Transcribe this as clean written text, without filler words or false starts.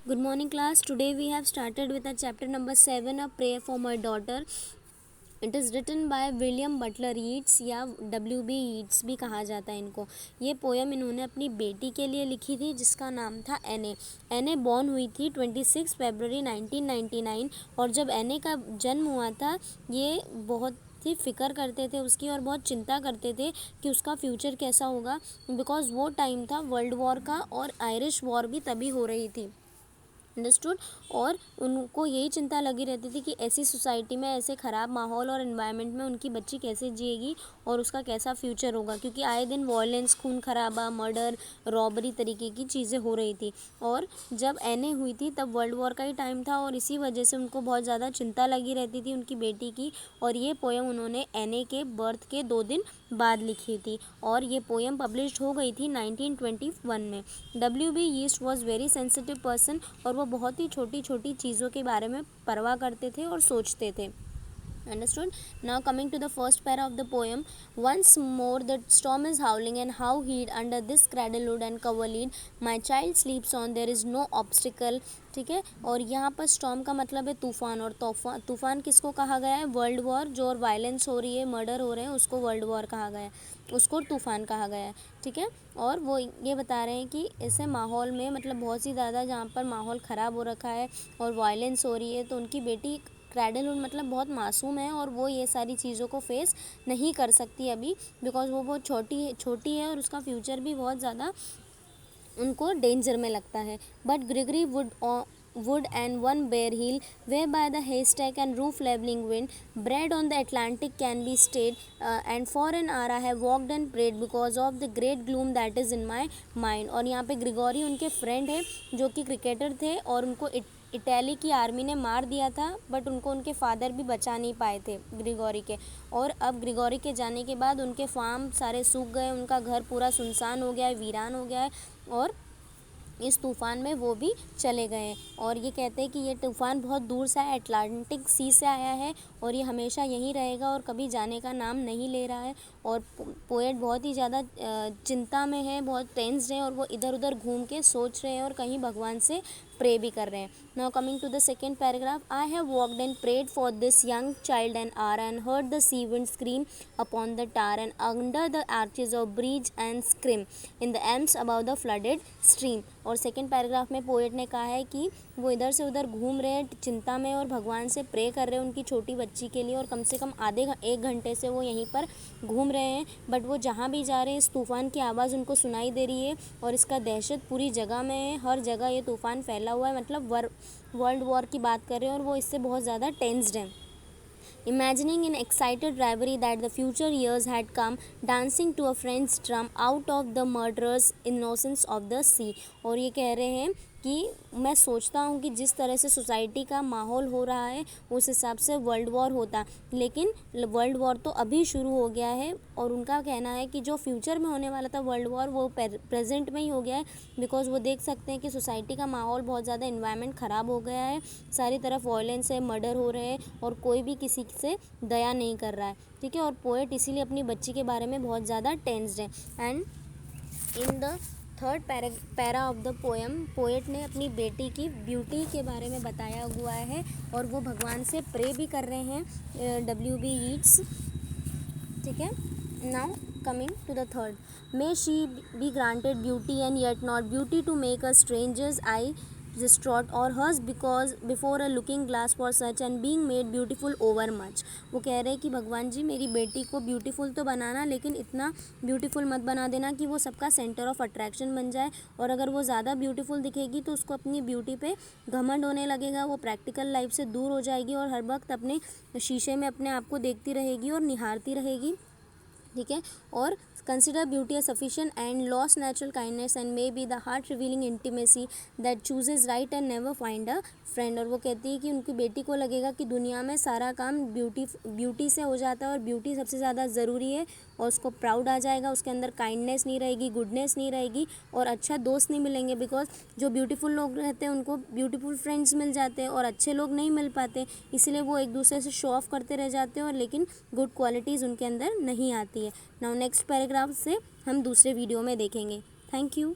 Good morning, class. Today we have started with a chapter number 7, A Prayer for My Daughter. It is written by William Butler Yeats या WB Yeats भी कहा जाता है इनको। ये poem इन्होंने अपनी बेटी के लिए लिखी थी जिसका नाम था एने। एने बॉर्न हुई थी 26 फरवरी 1999 और जब एने का जन्म हुआ था ये बहुत ही फ़िक्र करते थे उसकी और बहुत चिंता करते थे कि उसका फ्यूचर कैसा होगा, बिकॉज़ वो टाइम था वर्ल्ड वॉर का और आयरिश वॉर भी तभी हो रही थी। अंडरस्टूड। और उनको यही चिंता लगी रहती थी कि ऐसी सोसाइटी में ऐसे ख़राब माहौल और एनवायरनमेंट में उनकी बच्ची कैसे जिएगी और उसका कैसा फ्यूचर होगा, क्योंकि आए दिन वॉयलेंस, खून खराबा, मर्डर, रॉबरी तरीके की चीज़ें हो रही थी। और जब एने हुई थी तब वर्ल्ड वॉर का ही टाइम था और इसी वजह से उनको बहुत ज़्यादा चिंता लगी रहती थी उनकी बेटी की। और ये पोएम उन्होंने एने के बर्थ के 2 दिन बाद लिखी थी और ये पोएम पब्लिश्ड हो गई थी 1921 में। WB Yeats was very sensitive person और वो बहुत ही छोटी छोटी चीज़ों के बारे में परवाह करते थे और सोचते थे। Understood? Now coming to the first para of the poem. Once more the storm is howling and how hid under this cradlewood and coverlid my child sleeps on, there is no obstacle. ठीक है। और यहाँ पर storm का मतलब है तूफ़ान, और तूफ़ान किसको कहा गया है? वर्ल्ड वॉर, जो और वायलेंस हो रही है, मर्डर हो रहे हैं, उसको वर्ल्ड वॉर कहा गया है, उसको तूफ़ान कहा गया है। ठीक है। और वो ये बता रहे हैं कि ऐसे माहौल में, मतलब बहुत ही ज़्यादा जहाँ पर माहौल ख़राब हो रखा है और वायलेंस हो रही है, तो उनकी बेटी क्रैडलहुड मतलब बहुत मासूम है और वो ये सारी चीज़ों को फेस नहीं कर सकती अभी, बिकॉज वो बहुत छोटी है और उसका फ्यूचर भी बहुत ज़्यादा उनको डेंजर में लगता है। But Gregory wood and one bare hill whereby the haystack and roof leveling wind bread on the Atlantic can be stayed, and for an hour I have walked and prayed because of the great gloom that is in my mind. और यहाँ पे Grigory उनके friend है जो कि cricketer थे और उनको इटली की आर्मी ने मार दिया था, बट उनको उनके फादर भी बचा नहीं पाए थे ग्रिगोरी के। और अब ग्रिगोरी के जाने के बाद उनके फार्म सारे सूख गए, उनका घर पूरा सुनसान हो गया है, वीरान हो गया है और इस तूफ़ान में वो भी चले गए। और ये कहते हैं कि ये तूफ़ान बहुत दूर से आया, अटलांटिक सी से आया है और ये हमेशा यहीं रहेगा और कभी जाने का नाम नहीं ले रहा है। और पोएट बहुत ही ज़्यादा चिंता में है, बहुत टेंस्ड है और वो इधर उधर घूम के सोच रहे हैं और कहीं भगवान से प्रे भी कर रहे हैं। Now coming to the second paragraph. I have walked and prayed for this young child an hour and heard the sea wind scream upon the tower and under the arches of bridge and scream in the elms about the flooded stream. और second paragraph में poet ने कहा है कि वो इधर से उधर घूम रहे हैं चिंता में और भगवान से प्रे कर रहे हैं उनकी छोटी बच्ची के लिए, और कम से कम आधे 1 घंटे से वो यहीं पर घूम रहे हैं। बट वो जहाँ भी जा रहे हैं इस तूफ़ान की आवाज़ उनको सुनाई दे रही है और इसका दहशत पूरी जगह में है, हर जगह ये तूफ़ान फैला हुआ है, मतलब वर्ल्ड वॉर की बात कर रहे हैं और वो इससे बहुत ज़्यादा टेंस्ड हैं। Imagining in excited rivalry that the future years had come, dancing to a friend's drum out of the murderous innocence of the sea. और ये कह रहे हैं कि मैं सोचता हूँ कि जिस तरह से सोसाइटी का माहौल हो रहा है उस हिसाब से वर्ल्ड वॉर होता, लेकिन वर्ल्ड वॉर तो अभी शुरू हो गया है और उनका कहना है कि जो फ्यूचर में होने वाला था वर्ल्ड वॉर वो प्रेजेंट में ही हो गया है, बिकॉज वो देख सकते हैं कि सोसाइटी का माहौल बहुत ज़्यादा एनवायरनमेंट ख़राब हो गया है, सारी तरफ वायलेंस है, मर्डर हो रहे हैं और कोई भी किसी से दया नहीं कर रहा है। ठीक है। और पोएट इसीलिए अपनी बच्ची के बारे में बहुत ज़्यादा टेंस्ड है। And in the third para of the poem poet ने अपनी बेटी की ब्यूटी के बारे में बताया हुआ है और वो भगवान से प्रे भी कर रहे हैं, WB यीट्स। ठीक है। Now coming to the third. May she be granted beauty and yet not beauty to make a stranger's eye distraught or hers because before a looking glass for such and being made beautiful over much. वो कह रहे हैं कि भगवान जी मेरी बेटी को beautiful तो बनाना, लेकिन इतना ब्यूटीफुल मत बना देना कि वो सबका सेंटर ऑफ अट्रैक्शन बन जाए, और अगर वो ज़्यादा ब्यूटीफुल दिखेगी तो उसको अपनी ब्यूटी पे घमंड होने लगेगा, वो प्रैक्टिकल लाइफ से दूर हो जाएगी और हर वक्त अपने शीशे में अपने आप को देखती रहेगी और निहारती रहेगी। ठीक है। और consider beauty a sufficient and loss natural kindness and may be the heart revealing intimacy that chooses right and never find a friend. और वो कहती है कि उनकी बेटी को लगेगा कि दुनिया में सारा काम ब्यूटी से हो जाता है और ब्यूटी सबसे ज़्यादा ज़रूरी है, और उसको प्राउड आ जाएगा, उसके अंदर काइंडनेस नहीं रहेगी, गुडनेस नहीं रहेगी और अच्छा दोस्त नहीं मिलेंगे, बिकॉज जो ब्यूटीफुल लोग रहते हैं उनको ब्यूटीफुल फ्रेंड्स मिल जाते हैं और अच्छे लोग नहीं मिल पाते, इसलिए वो एक दूसरे से शो ऑफ करते रह जाते हैं और लेकिन गुड क्वालिटीज़ उनके अंदर नहीं आती है। नाउ नेक्स्ट पैराग्राफ से हम दूसरे वीडियो में देखेंगे। Thank you.